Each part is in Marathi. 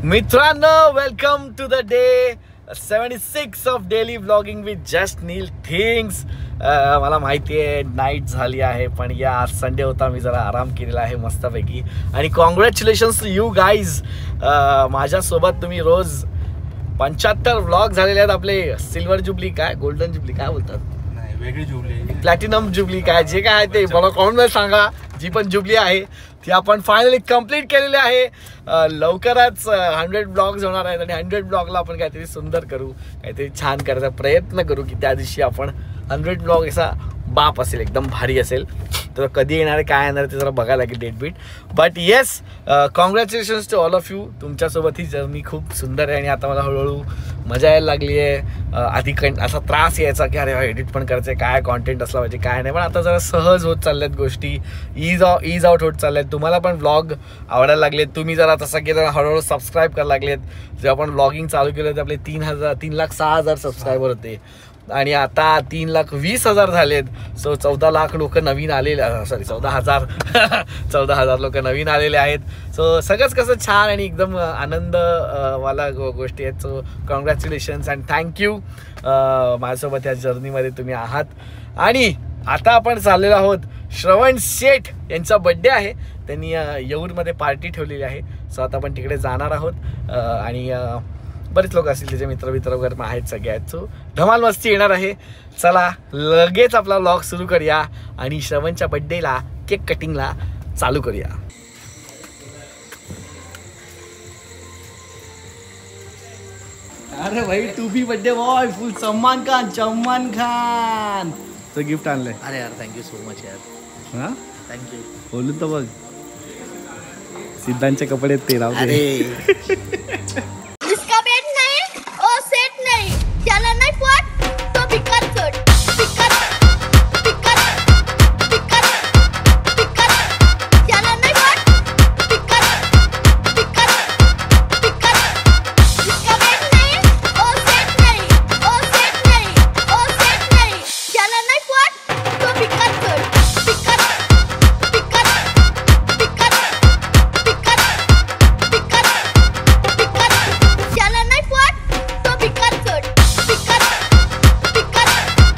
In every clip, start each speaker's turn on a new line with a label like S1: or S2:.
S1: मित्रांनो, welcome to the day 76 of daily vlogging with just Neel things. मला माहिती आहे नाईट झाली आहे, पण या आज संडे होता, मी जरा आराम केलेला आहे मस्तपैकी. आणि कॉंग्रॅच्युलेशन्स टू यू गाईज. माझ्यासोबत तुम्ही रोज 75 व्लॉग झालेले आहेत. आपले सिल्वर जुबली काय, गोल्डन जुबली काय बोलतात,
S2: वेगळी जुबली,
S1: प्लॅटिनम जुबली काय जे काय आहे ते मला कॉमेंटमध्ये सांगा. जी पण जुबली आहे ती आपण फायनली कंप्लीट केलेली आहे. लवकरच 100 ब्लॉग्स होणार आहेत आणि 100 ब्लॉगला आपण काहीतरी सुंदर करू, काहीतरी छान करायचा प्रयत्न करू की त्या दिवशी आपण 100 ब्लॉग असा बाप असेल, एकदम भारी असेल. तर कधी येणार आहे काय येणार ते जरा बघायला लागेल डेट बीट. But yes, congratulations to all of you. तुमच्यासोबत ही जर्नी खूप सुंदर आहे आणि आता मला हळूहळू मजा यायला लागली आहे. आधी असा त्रास यायचा की अरे एडिट पण करायचं आहे, काय कॉन्टेंट असला पाहिजे काय नाही, पण आता जरा सहज होत चालल्यात गोष्टी, इज आउट होत चालल्यात. तुम्हाला पण व्लॉग आवडायला लागलेत, तुम्ही जरा तसं केलं हळूहळू सबस्क्राईब करायला लागलेत. जेव्हा आपण व्लॉगिंग चालू केलं तर आपले 3,06,000 सबस्क्रायबर होते आणि आता 3,20,000 झालेत. सो 14 लाख लोक नवीन आलेले, सॉरी 14,000 14,000 लोक नवीन आलेले आहेत. सो सगळंच कसं छान आणि एकदम आनंद वाला गोष्टी आहेत. सो कॉंग्रॅच्युलेशन्स अँड थँक्यू माझ्यासोबत या जर्नीमध्ये तुम्ही आहात. आणि आता आपण चाललेलो आहोत, श्रवण शेठ यांचा बड्डे आहे, त्यांनी येऊरमध्ये पार्टी ठेवलेली आहे. सो आता आपण तिकडे जाणार आहोत आणि बरेच लोक असतील, त्याचे मित्र वगैरे आहेत सगळे आहेत. सो धमाल मस्ती येणार आहे. चला लगेच आपला व्लॉग सुरू करूया आणि श्रवणच्या बड्डेला केक कटिंगला चालू करूया. अरे भाई to be birthday boy full Salman Khan तो गिफ्ट आणलंय.
S3: अरे यार थँक्यू सो मच यार.
S1: हा
S3: थँक्यू.
S1: बोलून तर बघ, सिद्धांतचे कपडे ते राहू
S3: अरे
S4: इसका बेड नहीं और सेट नहीं, चला नहीं पोट तो बिकर चोट, बिकर बिकर बिकर बिकर, चला नहीं पोट बिकर बिकर बिकर. इसका बेड नहीं और सेट नहीं, और सेट नहीं, और सेट नहीं, चला नहीं पोट तो बिकर चोट, beaker beaker beaker beaker beaker beaker, चला नहीं पोट तो बिकर चोट, बिकर बिकर बिकर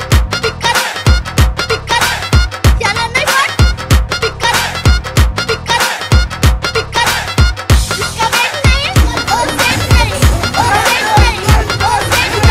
S4: बिकर, चला नहीं पोट बिकर बिकर बिकर. इसका बेड नहीं और सेट नहीं, और सेट नहीं, और सेट नहीं,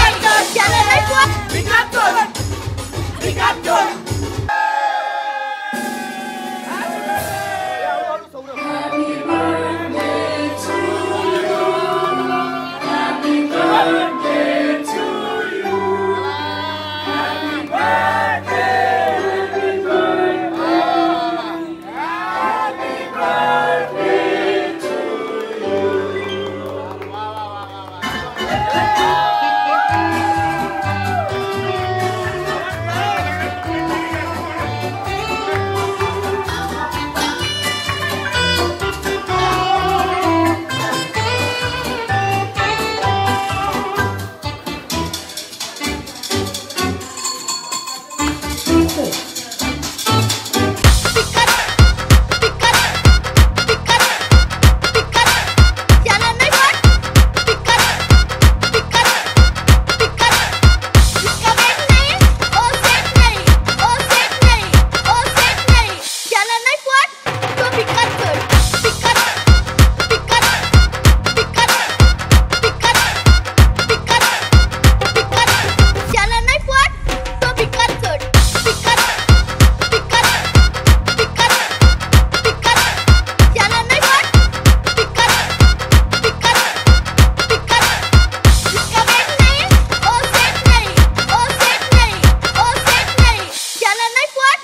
S4: चला नहीं पोट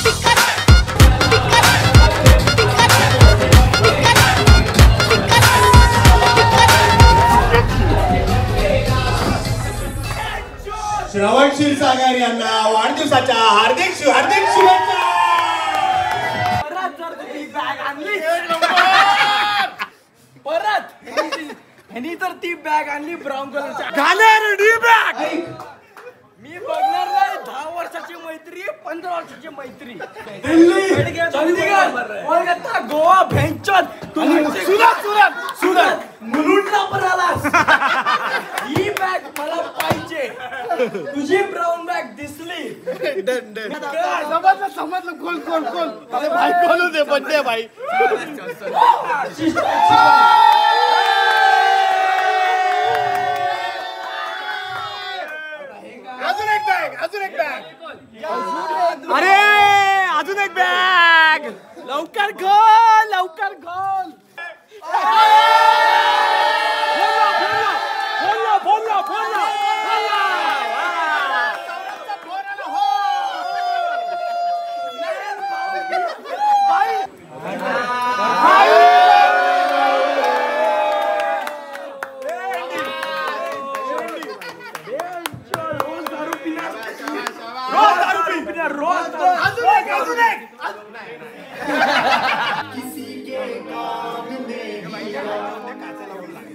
S4: बिकर चोट, बिकर चोट.
S2: श्रवण क्षीरसागर यांना वाढदिवसाच्या हार्दिक शुभेच्छा.
S1: परत ह्यांनी तर ती बॅग आणली ब्राऊन कलरच्या.
S2: घालेर डी बॅग.
S1: मी बघणार नाही 10 वर्षाच्या वर्षाची मैत्री 15 वर्षाची मैत्री कोलकाता गोवा भेंचोद सुरत मुलुंडला पण आलास ही बॅग मला पाहिजे तुझी ब्राऊन बॅग दिसली समजलं खोल अरे भाई खोलू दे बड्डे भाई अजून एक बॅग अरे अजून एक बॅग लवकर गोल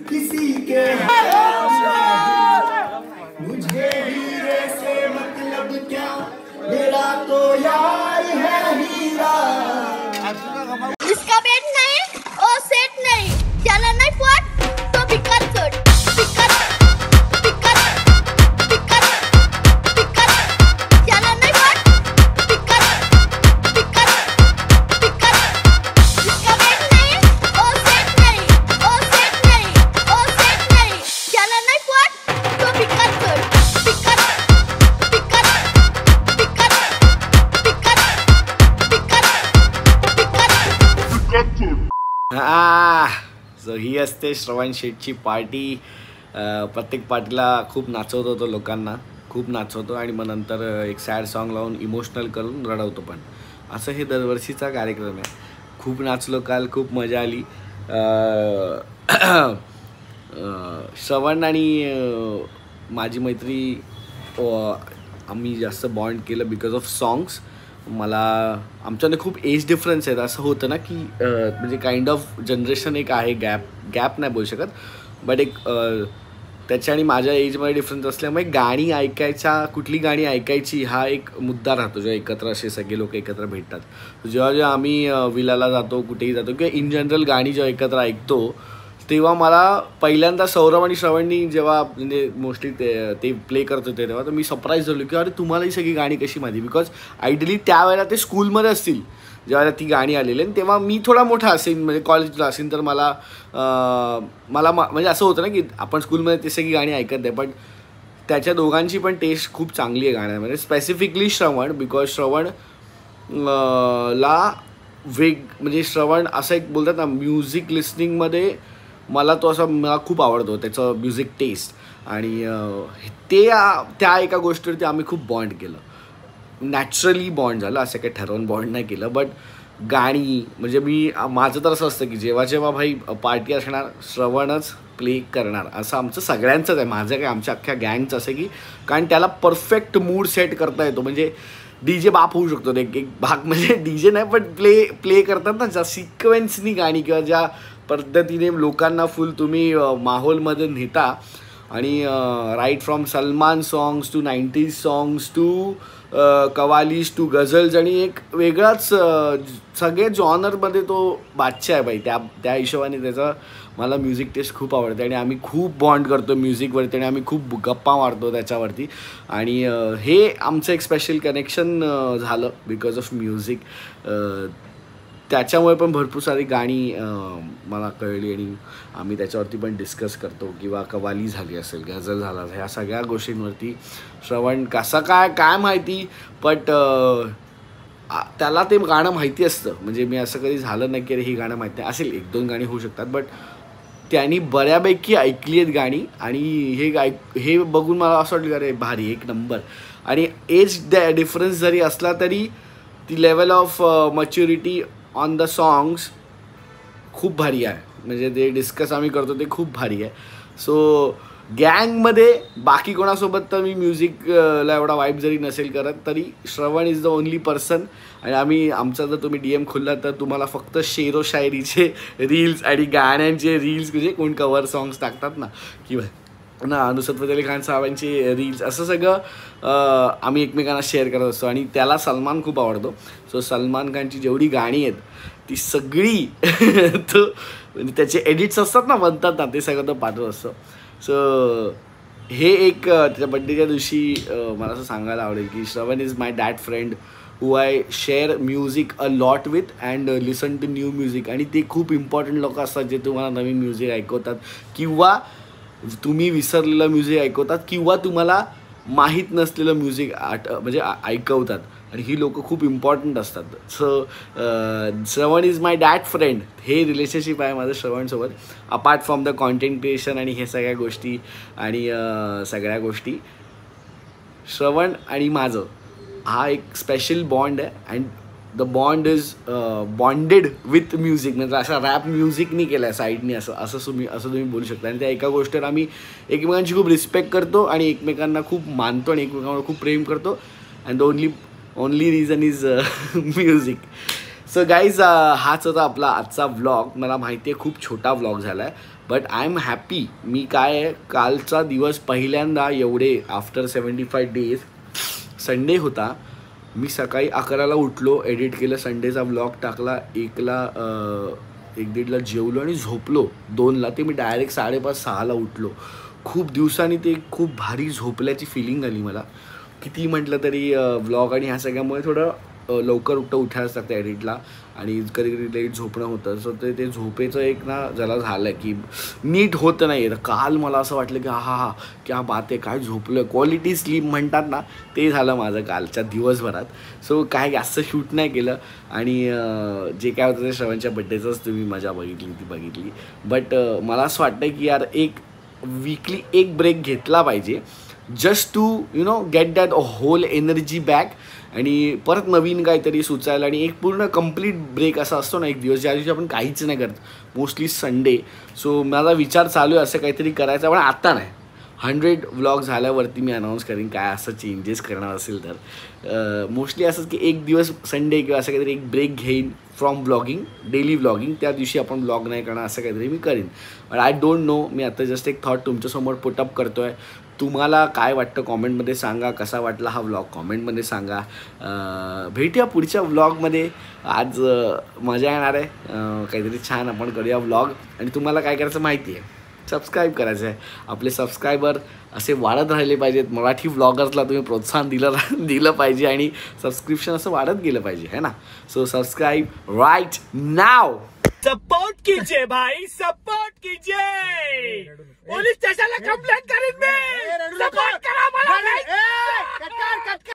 S5: किसी के मुझे हीरे से मतलब क्या मेरा तो यार है हीरा
S4: जिसका बेट नहीं वो सेट नहीं चला नहीं पॉट तो बिकर चोट चला नहीं पॉट जिसका बेट नहीं वो सेट नहीं चला नहीं पॉट तो बिकर चोट
S1: सो ही असते श्रवण शेठची पार्टी. प्रत्येक पार्टीला खूप नाचवत होतो, लोकांना खूप नाचवतो आणि मग नंतर एक सॅड सॉन्ग लावून इमोशनल करून रडवतो. पण असं हे दरवर्षीचा कार्यक्रम आहे. खूप नाचलो काल, खूप मजा आली. श्रवण आणि माझी मैत्री आम्ही जास्त बॉन्ड केलं बिकॉज ऑफ सॉंग्स. मला आमच्याने खूप एज डिफरन्स आहेत. असं होतं ना की म्हणजे काइंड ऑफ जनरेशन एक आहे, गॅप नाही बोलू शकत, बट एक त्याच्या आणि माझ्या एजमध्ये डिफरन्स असल्यामुळे गाणी ऐकायच्या, कुठली गाणी ऐकायची हा एक मुद्दा राहतो जेव्हा एकत्र असे सगळे लोक एकत्र भेटतात. जेव्हा आम्ही विलाला जातो, कुठेही जातो किंवा इन जनरल गाणी जेव्हा एकत्र ऐकतो तेव्हा मला पहिल्यांदा सौरभ आणि श्रवणनी जेव्हा म्हणजे मोस्टली ते प्ले करत होते तेव्हा तर मी सरप्राईज झालो की अरे तुम्हाला ही सगळी गाणी कशी माहिती. बिकॉज आयडियली त्यावेळेला ते स्कूलमध्ये असतील जेव्हा ती गाणी आलेली आणि तेव्हा मी थोडा मोठा असेल, म्हणजे कॉलेजला असेल, तर मला म्हणजे असं होतं ना की आपण स्कूलमध्ये ते सगळी गाणी ऐकत नाही. पण त्याच्या दोघांची पण टेस्ट खूप चांगली आहे गाण्यामध्ये, स्पेसिफिकली श्रवण. बिकॉज श्रवण ला म्हणजे श्रवण असं एक बोलतात ना म्युझिक लिस्निंगमध्ये मला तो असा मला खूप आवडतो त्याचं म्युझिक टेस्ट. आणि त्या एका गोष्टीवरती आम्ही खूप बॉन्ड केलं, नॅचरली बॉन्ड झालं, असं काही ठरवून बॉन्ड नाही केलं. बट गाणी म्हणजे माझं तर असं असतं की जेव्हा भाई पार्टी असणार श्रवणच प्ले करणार, असं आमचं सगळ्यांचंच आहे. माझं काय आमच्या अख्ख्या गँगचं असं की कारण त्याला परफेक्ट मूड सेट करता येतो. म्हणजे DJ बाप होऊ शकतो एक भाग, म्हणजे DJ नाही पण प्ले करतात ना ज्या सिक्वेन्सनी गाणी किंवा ज्या पद्धतीने लोकांना फुल तुम्ही माहोलमध्ये नेता. आणि right from Salman songs to 90s songs to qawwalis to ghazals आणि एक वेगळाच सगळे जॉनरमध्ये तो बादशाह आहे बाई. त्या हिशोबाने त्याचा मला म्युझिक टेस्ट खूप आवडते आणि आम्ही खूप बॉन्ड करतो म्युझिकवरती आणि आम्ही खूप गप्पा मारतो त्याच्यावरती. आणि हे आमचं एक स्पेशल कनेक्शन झालं बिकॉज ऑफ म्युझिक. त्याच्यामुळे पण भरपूर सारी गाणी मला कळली आणि आम्ही त्याच्यावरती पण डिस्कस करतो. किंवा कवाली झाली असेल, गझल झाला, ह्या सगळ्या गोष्टींवरती श्रवण कसं काय माहिती, बट त्याला ते गाणं माहिती असतं. म्हणजे मी असं कधी झालं नाही की अरे ही गाणं माहिती नाही, असेल 1-2 गाणी होऊ शकतात, बट त्यांनी बऱ्यापैकी ऐकली आहेत गाणी. आणि हे बघून मला असं वाटलं अरे भारी, एक नंबर. आणि एज डिफरन्स जरी असला तरी ती level of maturity on the songs खूप भारी आहे. म्हणजे ते डिस्कस आम्ही करतो ते खूप भारी आहे. सो गँगमध्ये बाकी कोणासोबत तर मी म्युझिकला एवढा वाईब जरी नसेल करत तरी श्रवण इज द ओनली पर्सन. आणि आमचा जर तुम्ही DM खोलला तर तुम्हाला फक्त शेरो शायरीचे रील्स आणि गाण्यांचे रील्स म्हणजे कोण कवर सॉंग्स टाकतात ना किंवा ना नुसरत फतेह अली खान साहेबांची रील्स असं सगळं आम्ही एकमेकांना शेअर करत असतो. आणि त्याला सलमान खूप आवडतो. सो सलमान खानची जेवढी गाणी आहेत ती सगळी तो त्याचे एडिट्स असतात ना, बनतात ना, ते सगळं तो पाठवत असतो. सो हे एक त्याच्या बड्डेच्या दिवशी मला असं सांगायला आवडेल की Shravan is my dad friend who I share music a lot with and listen to new music. आणि ते खूप इम्पॉर्टंट लोक असतात जे तुम्हाला नवीन म्युझिक ऐकवतात किंवा तुम्ही विसरलेलं म्युझिक ऐकवतात किंवा तुम्हाला माहीत नसलेलं म्युझिक म्हणजे ऐकवतात. आणि ही लोकं खूप इम्पॉर्टंट असतात. So Shravan is my dad friend हे रिलेशनशिप आहे माझं श्रवणसोबत, apart from the content creation आणि हे सगळ्या गोष्टी आणि सगळ्या गोष्टी. श्रवण आणि माझं हा एक स्पेशल बॉन्ड आहे. And the bond is bonded with music. म्हणजे असा रॅप म्युझिकनी केला आहे साईडनी, असं तुम्ही बोलू शकता. आणि त्या एका गोष्टीवर आम्ही एकमेकांची खूप रिस्पेक्ट करतो आणि एकमेकांना खूप मानतो आणि एकमेकांवर खूप प्रेम करतो. And the only reason is music. So guys हाच होता आपला आजचा व्लॉग. मला माहिती आहे खूप छोटा व्लॉग झाला आहे, बट आय एम हॅपी. मी काय आहे, कालचा दिवस पहिल्यांदा एवढे आफ्टर 75 days संडे होता. मी सकाळी 11ला उठलो, एडिट केलं, संडेचा व्लॉग टाकला, 1-1:30ला जेवलो आणि झोपलो 2ला. ते मी डायरेक्ट 5:30-6ला उठलो. खूप दिवसांनी ते खूप भारी झोपल्याची फिलिंग आली मला. किती म्हटलं तरी व्लॉग आणि ह्या सगळ्यामुळे थोडं लवकर उठायलाच लागतं एडिटला आणि कधी कधी लेट झोपणं होतं. सो ते झोपेचं एक ना जरा झालं की नीट होतं नाही. तर काल मला असं वाटलं की हा क्या बात आहे, काय झोपलं, क्वालिटी स्लीप म्हणतात ना, ते झालं माझं कालच्या दिवसभरात. सो काय जास्त शूट नाही केलं आणि जे काय होतं ते श्रवणच्या बड्डेचंच तुम्ही मजा बघितली. बट मला असं वाटतं की यार एक वीकली एक ब्रेक घेतला पाहिजे, just to get that whole energy back आणि परत नवीन काहीतरी सुचायला. आणि एक पूर्ण कंप्लीट ब्रेक असा असतो ना एक दिवस, ज्या दिवशी आपण काहीच नाही करत, मोस्टली संडे. सो माझा विचार चालू आहे असं काहीतरी करायचा, पण आता नाही. 100 व्लॉग झाल्यावरती मी अनाऊन्स करीन काय असं चेंजेस करणार असेल तर. मोस्टली असंच की एक दिवस संडे किंवा असं काहीतरी एक ब्रेक घेईन फ्रॉम व्लॉगिंग, डेली व्लॉगिंग. त्या दिवशी आपण व्लॉग नाही करणार असं काहीतरी मी करीन. But I don't know. मी आता जस्ट एक थॉट तुमच्यासमोर पुटअप करतो आहे. तुम्हाला काय वाटतं कॉमेंटमध्ये सांगा. कसा वाटला हा व्लॉग कॉमेंटमध्ये सांगा. भेटूया पुढच्या व्लॉगमध्ये. आज मजा येणार आहे, काहीतरी छान आपण करूया व्लॉग. आणि तुम्हाला काय करायचं माहिती आहे, सबस्क्राईब करायचं आहे. आपले सबस्क्रायबर असे वाढत राहिले पाहिजेत. मराठी व्लॉगर्सला तुम्ही प्रोत्साहन दिलं पाहिजे आणि सबस्क्रिप्शन असं वाढत गेलं पाहिजे, है ना. सो सबस्क्राईब राईट नाव.
S2: सपोर्ट कीजिए भाई, सपोर्ट कीजिए. पुलिस स्टेशनला कंप्लेंट करीन मी. सपोर्ट करा मला.